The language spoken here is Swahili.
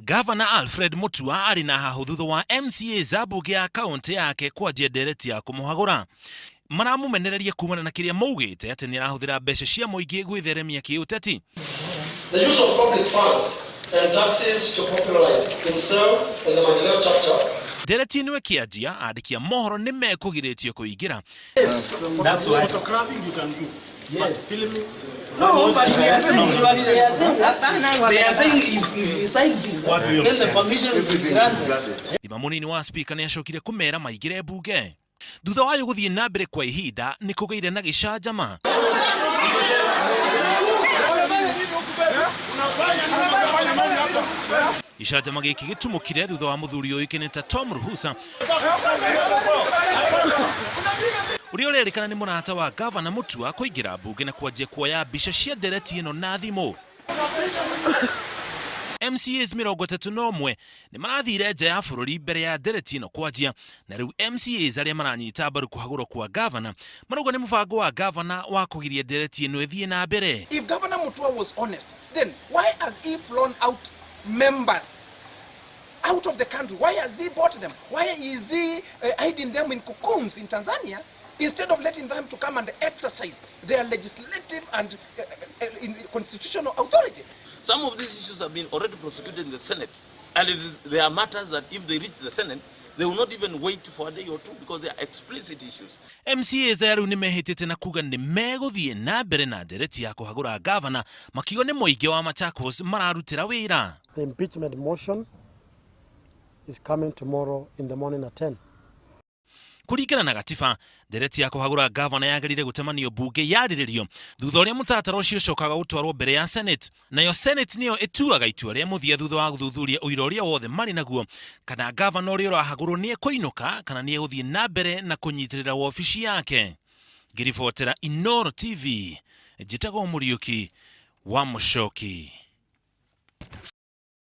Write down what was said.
Governor Alfred Mutua ari na hahuthu wa MCA Zabuge ya kaunti yake kwa ndereti ya kumuhagura. Maramumenereria kumana na kiria maugite ati ni arahuthira mbeca cia muingi gwitheremia kiuteti. The use of public funds and taxes to popularize himself in the Maendeleo chapter. Ndereti niwe kianjia andikia mohoro ni mekugiritio kuingira. That's why photographing you can do. But filming no, but they are saying if you sign this, then the permission will be granted. Iba munini wa speaker ni acokire kumera maigire bunge. Thutha wayo guthie na mbere kwa ihinda ni kugeire na gicanjama. Icanjama giki gitumukire thutha wa muthuri uyu kineta Tom Ruhusa uria urerikana ni murata wa Governor Mutua kuingira bunge na kwanjia kuoya mbica cia ndereti ino na thimu. MCAs 31 ni marathire nja ya bururi mbere ya ndereti ino kwanjia, na riu MCAs aria maranyita mbaru kuhagurwo kwa Governor marauga ni mubango wa Governor wa kugiria ndereti ino ithie na mbere. If Governor Mutua was honest, then why has he flown out members out of the country? Why has he bought them? Why is he hiding them in cocoons in Tanzania instead of letting them to come and exercise their legislative and constitutional authority? Some of these issues have been already prosecuted in the Senate, and there are matters that if they reach the Senate, they will not even wait for a day or two because they are explicit issues. MCAs aru ni mehitite na kuga ni meguthie na mbere na ndereti ya kuhagura Governor makigo ni muingi wa Machakos mararutira wira. The impeachment motion is coming tomorrow in the morning at 10. Kurikana na gatiba, ndereti ya kuhagura Governor yagerire gutemanio bunge yariririo thutha uria mutatara ucio cokaga gutwarwo mbere ya Senate, nayo Senate niyo ituaga itua ria muthia thutha wa guthuthuria uira uria wothe mari naguo kana Governor uria urahagurwo ni ekuinuka kana ni eguthie na mbere na kunyitirira wabici yake. Ngiribotera Inooro TV, njitagwo Muriuki wa Muchoki.